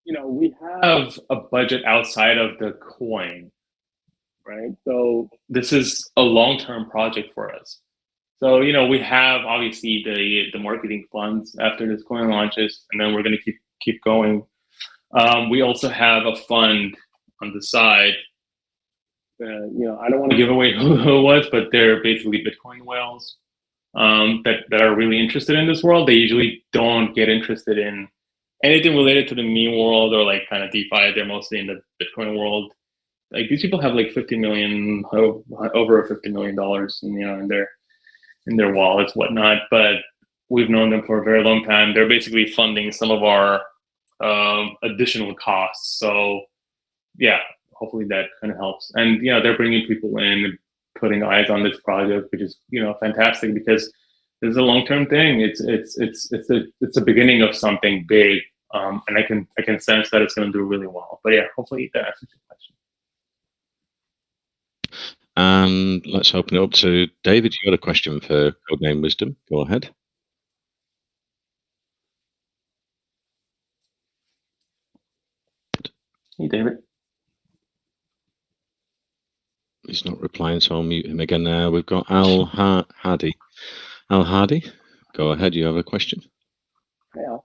we have a budget outside of the coin, right? So this is a long-term project for us. So we have obviously the marketing funds after this coin launches, and then we're going to keep going. We also have a fund on the side. I don't want to give away who it was, but they're basically Bitcoin whales that are really interested in this world. They usually don't get interested in anything related to the meme world or like kind of DeFi. They're mostly in the Bitcoin world. Like these people have like 50 million, over $50 million, in their wallets, whatnot. But we've known them for a very long time. They're basically funding some of our additional costs. So yeah, hopefully that kind of helps. And they're bringing people in, putting eyes on this project, which is fantastic because this is a long-term thing. It's a beginning of something big, and I can sense that it's going to do really well. But yeah, hopefully that answers your question. And let's open it up to David. You got a question for Codename Wisdom? Go ahead. Hey, David. He's not replying, so I'll mute him again now. We've got Al Hardy. Al Hardy, go ahead. You have a question? Hey, Al.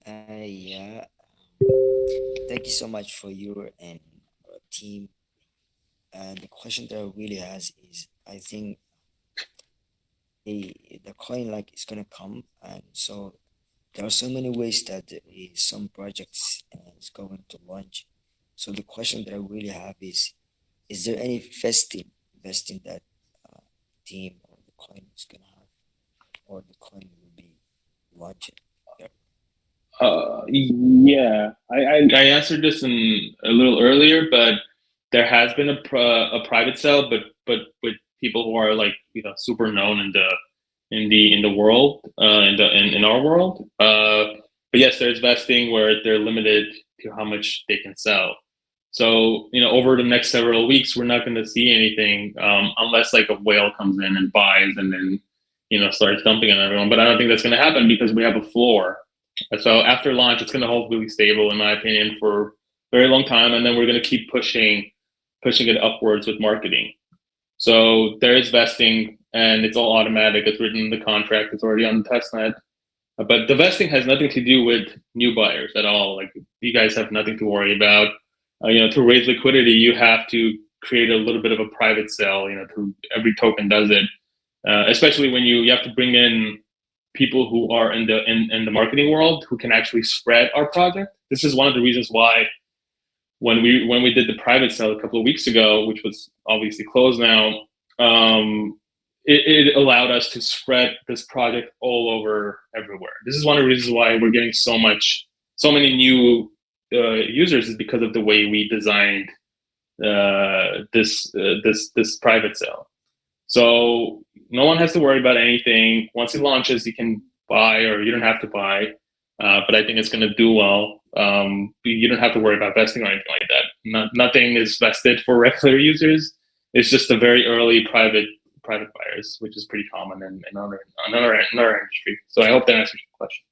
Yeah. Thank you so much for your and team. And the question that I really has is, I think the coin is gonna come, and so there are so many ways that some projects is going to launch. So the question that I really have is there any vesting that team or the coin is gonna have, or the coin will be launching? Yeah, I answered this in a little earlier, but there has been a private sale, but with people who are super known in the world, in our world. But yes, there's vesting where they're limited to how much they can sell. So over the next several weeks, we're not going to see anything unless like a whale comes in and buys and then starts dumping on everyone. But I don't think that's going to happen because we have a floor. So after launch, it's going to hold really stable, in my opinion, for a very long time, and then we're going to keep pushing it upwards with marketing. So there is vesting, and it's all automatic. It's written in the contract. It's already on the testnet. But the vesting has nothing to do with new buyers at all. Like you guys have nothing to worry about. To raise liquidity, you have to create a little bit of a private sale. Every token does it, especially when you have to bring in people who are in the marketing world who can actually spread our project. This is one of the reasons why when we did the private sale a couple of weeks ago, which was obviously closed now, it allowed us to spread this project all over everywhere. This is one of the reasons why we're getting so many new users, is because of the way we designed this private sale. So no one has to worry about anything. Once it launches, you can buy, or you don't have to buy. But I think it's going to do well. You don't have to worry about vesting or anything like that. Nothing is vested for regular users. It's just a very early private buyers, which is pretty common in our industry. So I hope that answers your question.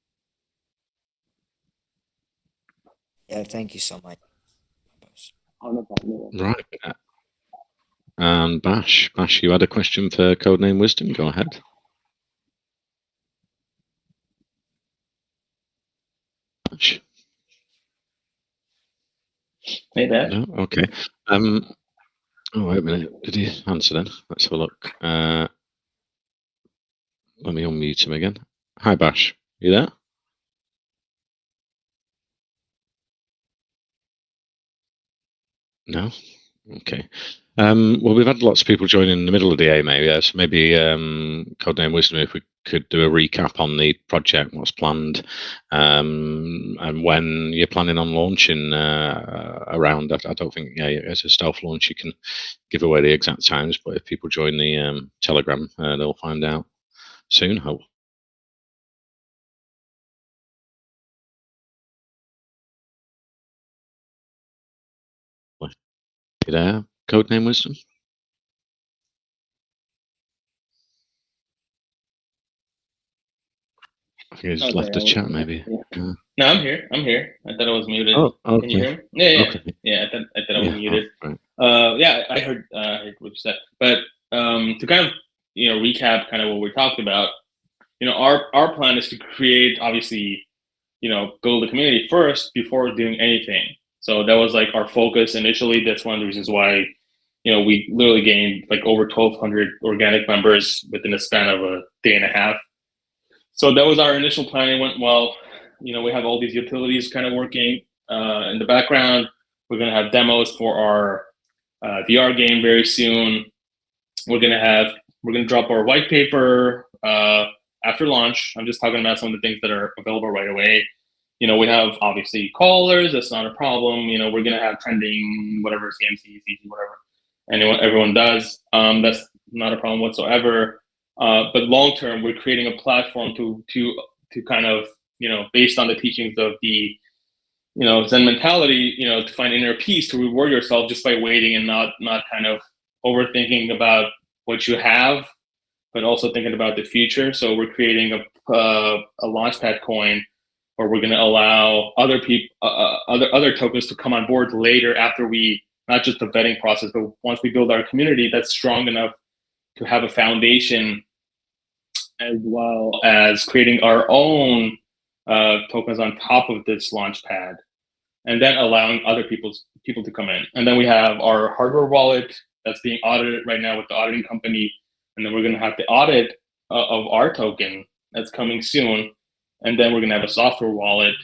Yeah, thank you so much. Right. And Bash, you had a question for Codename Wisdom. Go ahead. Bash. Hey, Bash. No, okay. Oh, wait a minute. Did he answer then? Let's have a look. Let me unmute him again. Hi, Bash. You there? No. Okay. Well, we've had lots of people join in the middle of the AMA. Yeah, so maybe Codename Wisdom, if we could do a recap on the project, what's planned, and when you're planning on launching around. I don't think, as a stealth launch, you can give away the exact times, but if people join the Telegram, they'll find out soon, hope. You there, Codename Wisdom? I think he just left the chat, maybe. Yeah. No, I'm here. I thought I was muted. Oh, okay. Can you hear me? Yeah. Okay. Yeah, I thought I was muted. Right. Yeah, I heard what you said. But to kind of recap kind of what we talked about, our plan is to create, obviously, build a community first before doing anything. So that was like our focus initially. That's one of the reasons why we literally gained like over 1,200 organic members within a span of a day and a half. So that was our initial plan. It went well. We have all these utilities kind of working in the background. We're going to have demos for our VR game very soon. We're going to drop our white paper after launch. I'm just talking about some of the things that are available right away. We have obviously callers. That's not a problem. We're going to have trending, whatever, CMC, CG, whatever. Everyone does. That's not a problem whatsoever. But long term, we're creating a platform to kind of, based on the teachings of the, Zen mentality, to find inner peace, to reward yourself just by waiting and not kind of overthinking about what you have, but also thinking about the future. So we're creating a launchpad coin where we're going to allow other people, other tokens to come on board later after we, not just the vetting process, but once we build our community that's strong enough to have a foundation, as well as creating our own tokens on top of this launchpad, and then allowing other people to come in. And then we have our hardware wallet that's being audited right now with the auditing company, and then we're going to have the audit of our token that's coming soon, and then we're going to have a software wallet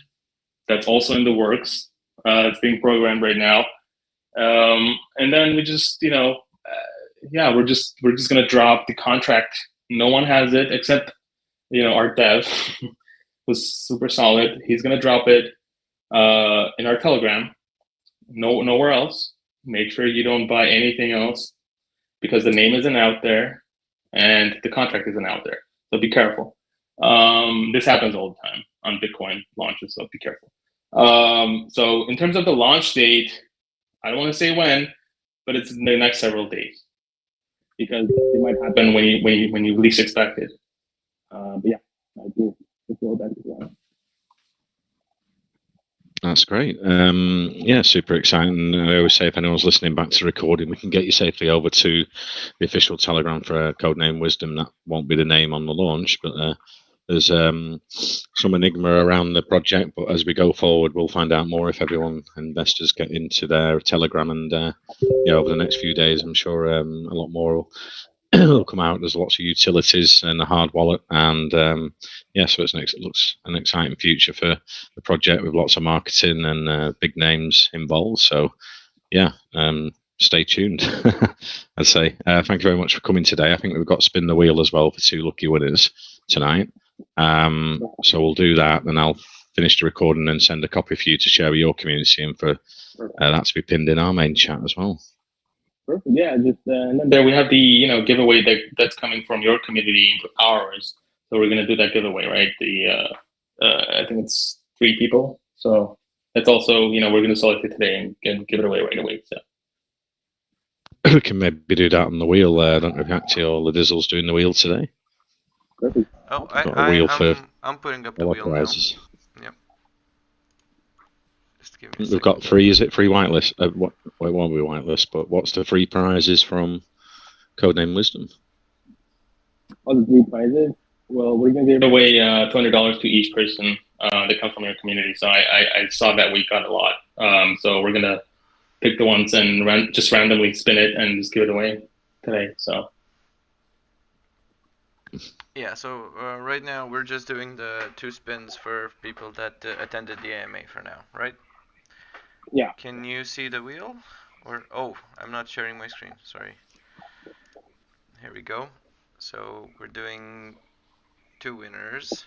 that's also in the works. It's being programmed right now, and then we just we're just going to drop the contract. No one has it except our dev was super solid. He's going to drop it in our Telegram. Nowhere else. Make sure you don't buy anything else because the name isn't out there and the contract isn't out there. So be careful. This happens all the time on Bitcoin launches, so be careful. So in terms of the launch date, I don't want to say when, but it's in the next several days because it might happen when you least expect it. But yeah, I do. That's great. Yeah, super exciting. I always say if anyone's listening back to the recording, we can get you safely over to the official Telegram for Codename Wisdom. That won't be the name on the launch, but there's some enigma around the project. But as we go forward, we'll find out more if investors get into their Telegram. And over the next few days, I'm sure a lot more will come out. There's lots of utilities and a hard wallet, and so it looks an exciting future for the project with lots of marketing and big names involved. So stay tuned. I'd say thank you very much for coming today. I think we've got spin the wheel as well for 2 lucky winners tonight. So we'll do that, and I'll finish the recording and send a copy for you to share with your community, and for that to be pinned in our main chat as well. Perfect. Yeah, just and then there we have the giveaway that's coming from your community into ours. So we're gonna do that giveaway, right? I think it's 3 people. So that's also we're gonna select it today and give it away right away. So we can maybe do that on the wheel. I don't know if Acti or Ladizzle's doing the wheel today. Perfect. Oh, I'm putting up the wheel prizes. Now. Yep. Just give me a We've got 3. Is it free whitelist? Well, it won't be whitelist, but what's the 3 prizes from Codename Wisdom? All the 3 prizes. Well, we're gonna give away $200 to each person that come from your community. So I saw that we got a lot. So we're gonna pick the ones and just randomly spin it and just give it away today. So. Yeah, so right now we're just doing the 2 spins for people that attended the AMA for now, right? Yeah. Can you see the wheel? Or I'm not sharing my screen, sorry. Here we go. So we're doing 2 winners.